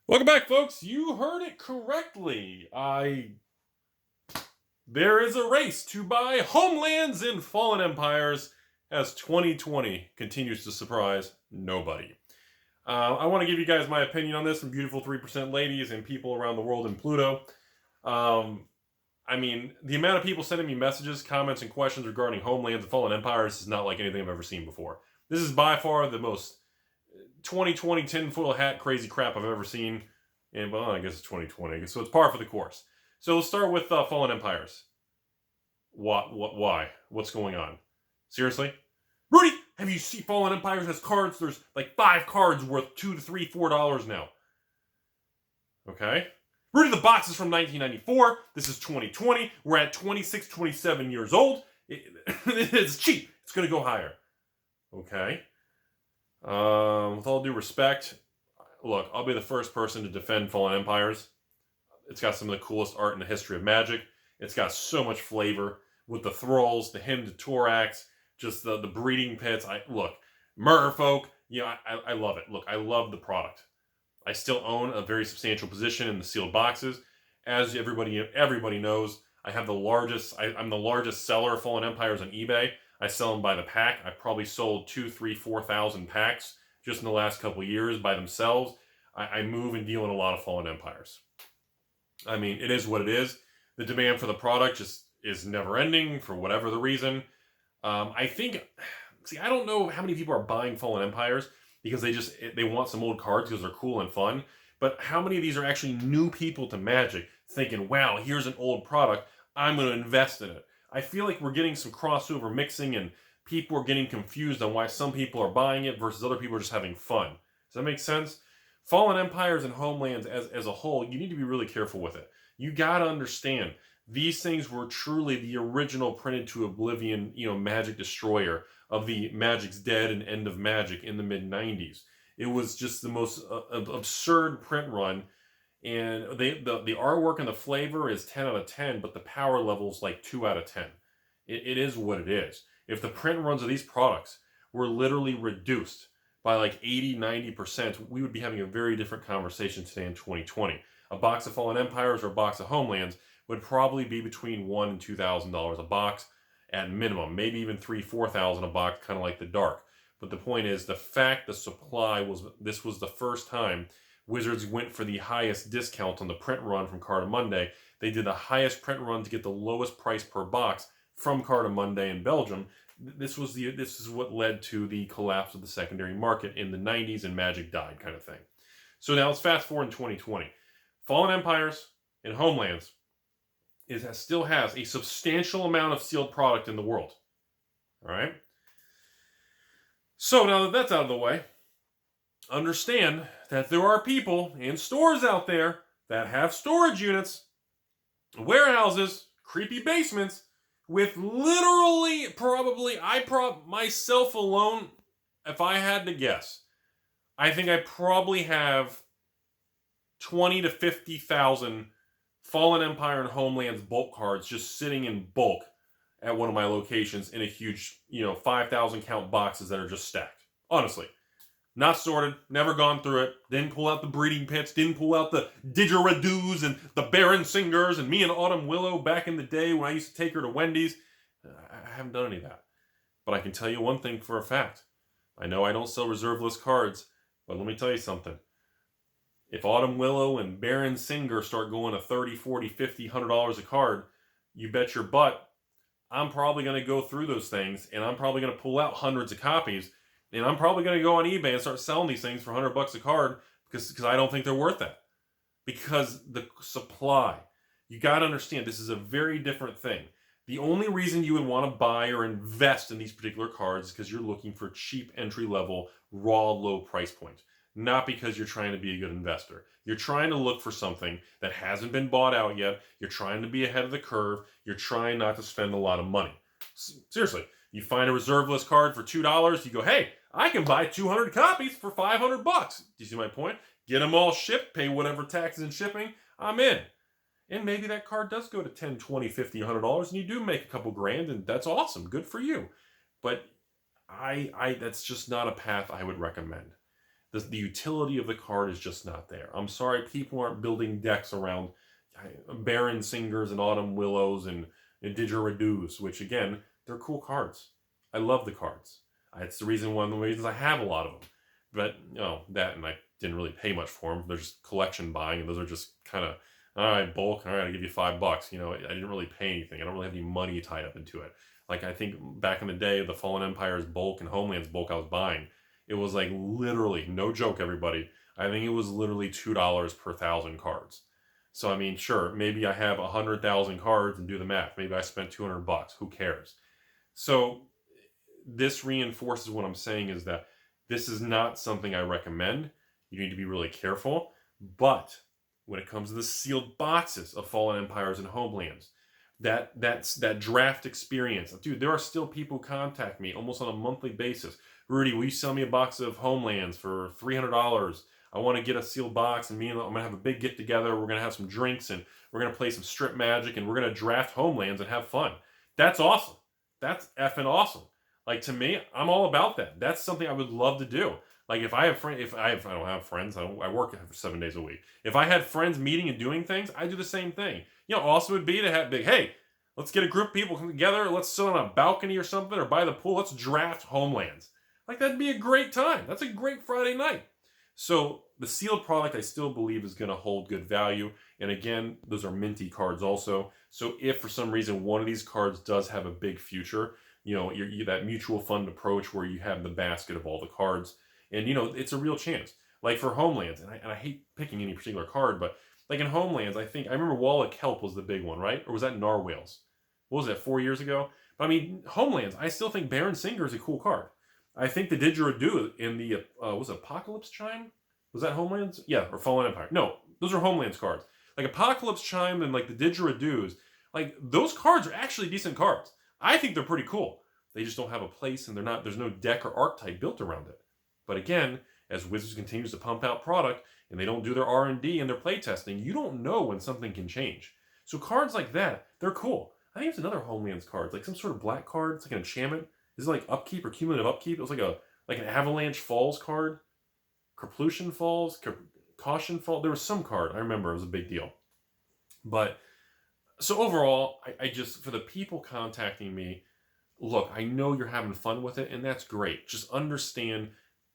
Welcome back, folks. You heard it correctly. There is a race to buy homelands in fallen empires as 2020 continues to surprise nobody. I want to give you guys my opinion on this from beautiful 3% ladies and people around the world in Pluto. I mean, the amount of people sending me messages, comments, and questions regarding homelands and fallen empires is not like anything I've ever seen before. This is by far the most 2020 tinfoil hat crazy crap I've ever seen. And, well, I guess it's 2020, so it's par for the course. So let's start with fallen empires. Why? What's going on? Seriously? Rudy, have you seen Fallen Empires has cards? There's like 5 cards worth $2 to $3, $4 now. Okay. Rudy, the box is from 1994. This is 2020. We're at 26, 27 years old. It's cheap. It's going to go higher. Okay. With all due respect, look, I'll be the first person to defend Fallen Empires. It's got some of the coolest art in the history of Magic. It's got so much flavor with the thralls, the hymn to Torax, just the breeding pits. Merfolk. I love it. Look, I love the product. I still own a very substantial position in the sealed boxes. As everybody knows, I have the largest. I'm the largest seller of Fallen Empires on eBay. I sell them by the pack. I've probably sold 2,000, 3,000, 4,000 packs just in the last couple of years by themselves. I move and deal in a lot of Fallen Empires. I mean, it is what it is. The demand for the product just is never ending for whatever the reason. I don't know how many people are buying Fallen Empires because they want some old cards because they're cool and fun. But how many of these are actually new people to Magic thinking, wow, here's an old product, I'm going to invest in it. I feel like we're getting some crossover mixing and people are getting confused on why some people are buying it versus other people are just having fun. Does that make sense? Fallen Empires and Homelands as a whole, you need to be really careful with it. You got to understand, these things were truly the original printed to oblivion, Magic destroyer of the Magic's Dead and End of Magic in the mid-90s. It was just the most absurd print run, and the artwork and the flavor is 10 out of 10, but the power level is like 2 out of 10. It is what it is. If the print runs of these products were literally reduced by like 80-90%, we would be having a very different conversation today in 2020. A box of Fallen Empires or a box of Homelands would probably be between $1,000 and $2,000 a box at minimum, maybe even $3,000, $4,000 a box, kind of like the Dark. But the point is, the fact the supply this was the first time Wizards went for the highest discount on the print run from Carta Monday. They did the highest print run to get the lowest price per box from Carta Monday in Belgium. This is what led to the collapse of the secondary market in the 90s and Magic died kind of thing. So now let's fast forward in 2020. Fallen Empires and Homelands still has a substantial amount of sealed product in the world. All right? So now that that's out of the way, understand that there are people in stores out there that have storage units, warehouses, creepy basements, with literally myself alone, if I had to guess, I think I probably have 20 to 50,000 Fallen Empire and Homelands bulk cards just sitting in bulk at one of my locations in a huge, 5,000 count boxes that are just stacked. Honestly. Not sorted, never gone through it, didn't pull out the breeding pits, didn't pull out the didgeridoos and the Baron Singers and me and Autumn Willow back in the day when I used to take her to Wendy's. I haven't done any of that. But I can tell you one thing for a fact. I know I don't sell reserve list cards, but let me tell you something. If Autumn Willow and Baron Singer start going to $30, $40, $50, $100 a card, you bet your butt I'm probably going to go through those things and I'm probably going to pull out hundreds of copies. And I'm probably going to go on eBay and start selling these things for $100 a card because I don't think they're worth that. Because the supply, you got to understand, this is a very different thing. The only reason you would want to buy or invest in these particular cards is because you're looking for cheap entry-level, raw, low price points. Not because you're trying to be a good investor. You're trying to look for something that hasn't been bought out yet. You're trying to be ahead of the curve. You're trying not to spend a lot of money. Seriously. You find a reserve list card for $2, you go, hey, I can buy 200 copies for $500. Do you see my point? Get them all shipped, pay whatever taxes and shipping, I'm in. And maybe that card does go to $10, $20, $50, $100 and you do make a couple grand and that's awesome, good for you. But that's just not a path I would recommend. the utility of the card is just not there. I'm sorry, people aren't building decks around Baron Singers and Autumn Willows and Didgeridoos, which again, they're cool cards. I love the cards. It's the reason, one of the reasons I have a lot of them. But, that, and I didn't really pay much for them. They're just collection buying, and those are just kind of, all right, bulk, all right, I'll give you $5. I didn't really pay anything. I don't really have any money tied up into it. Like, I think back in the day, the Fallen Empire's bulk and Homeland's bulk I was buying, it was like literally, no joke, everybody, I think it was literally $2 per 1,000 cards. So, I mean, sure, maybe I have 100,000 cards and do the math. Maybe I spent $200. Who cares? So, this reinforces what I'm saying is that this is not something I recommend. You need to be really careful. But when it comes to the sealed boxes of Fallen Empires and Homelands, that draft experience. Dude, there are still people who contact me almost on a monthly basis. Rudy, will you sell me a box of Homelands for $300? I want to get a sealed box, and I'm going to have a big get together. We're going to have some drinks, and we're going to play some strip magic, and we're going to draft Homelands and have fun. That's awesome. That's effing awesome. Like, to me, I'm all about that. That's something I would love to do. Like, if I have friends, I don't have friends. I work 7 days a week. If I had friends meeting and doing things, I do the same thing. Also would be to have hey, let's get a group of people come together. Let's sit on a balcony or something, or by the pool. Let's draft Homelands. Like, that'd be a great time. That's a great Friday night. So the sealed product, I still believe, is going to hold good value. And again, those are minty cards also. So if for some reason one of these cards does have a big future, that mutual fund approach where you have the basket of all the cards, and it's a real chance. Like for Homelands, and I hate picking any particular card, but like in Homelands, I remember Wall of Kelp was the big one, right? Or was that Narwhals? What was that, 4 years ago? But I mean, Homelands, I still think Baron Singer is a cool card. I think the Didgeridoo in the, was it Apocalypse Chime? Was that Homelands? Yeah, or Fallen Empire. No, those are Homelands cards. Like Apocalypse Chime and like the Didgeridoos, like those cards are actually decent cards. I think they're pretty cool. They just don't have a place, and there's no deck or archetype built around it. But again, as Wizards continues to pump out product and they don't do their R&D and their playtesting, you don't know when something can change. So cards like that, they're cool. I think it's another Homelands card, like some sort of black card. It's like an enchantment. Is it like upkeep or cumulative upkeep? It was like an Avalanche Falls card. Kerplution Falls, Caution Falls. There was some card. I remember it was a big deal. But so overall, I just, for the people contacting me, look, I know you're having fun with it, and that's great. Just understand,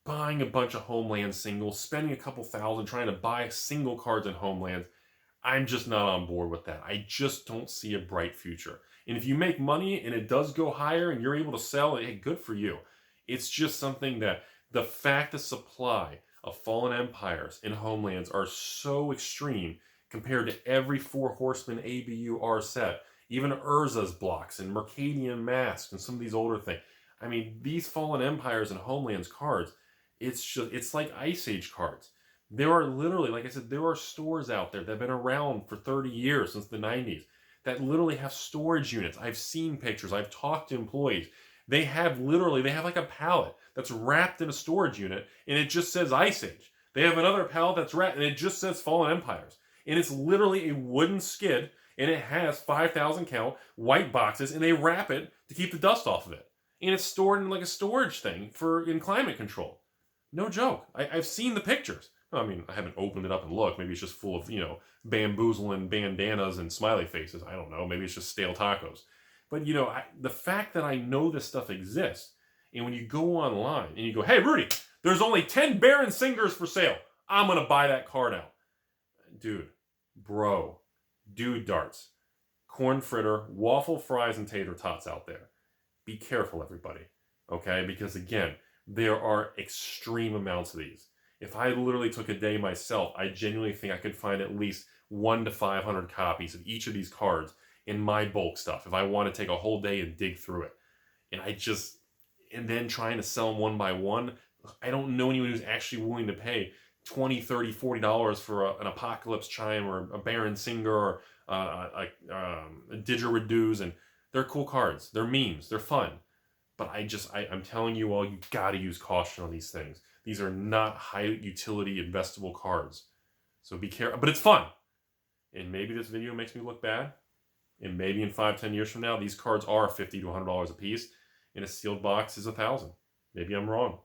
buying a bunch of Homeland singles, spending a couple thousand trying to buy single cards in Homelands, I'm just not on board with that. I just don't see a bright future. And if you make money and it does go higher and you're able to sell it, hey, good for you. It's just something that the fact the supply of Fallen Empires in Homelands are so extreme compared to every Four Horsemen ABUR set, even Urza's blocks and Mercadian Masks and some of these older things. I mean, these Fallen Empires and Homelands cards, it's like Ice Age cards. There are literally, like I said, there are stores out there that have been around for 30 years, since the 90s, that literally have storage units. I've seen pictures. I've talked to employees. They have like a pallet that's wrapped in a storage unit, and it just says Ice Age. They have another pallet that's wrapped, and it just says Fallen Empires. And it's literally a wooden skid, and it has 5,000 count white boxes, and they wrap it to keep the dust off of it. And it's stored in like a storage thing in climate control. No joke. I've seen the pictures. I mean, I haven't opened it up and looked. Maybe it's just full of, bamboozling bandanas and smiley faces. I don't know. Maybe it's just stale tacos. But, the fact that I know this stuff exists, and when you go online and you go, hey, Rudy, there's only 10 Baron Singers for sale. I'm going to buy that card out. Dude, bro, dude darts, corn fritter, waffle fries, and tater tots out there. Be careful, everybody. Okay? Because, again, there are extreme amounts of these. If I literally took a day myself, I genuinely think I could find at least 100 to 500 copies of each of these cards in my bulk stuff if I want to take a whole day and dig through it. And then trying to sell them one by one, I don't know anyone who's actually willing to pay $20, $30, $40 for an Apocalypse Chime or a Baron Singer or a Didgeridoos, and they're cool cards. They're memes. They're fun. But I'm telling you all, you got to use caution on these things. These are not high utility investable cards. So be careful. But it's fun. And maybe this video makes me look bad. And maybe in 5-10 years from now, these cards are $50 to $100 a piece. And a sealed box is $1,000. Maybe I'm wrong.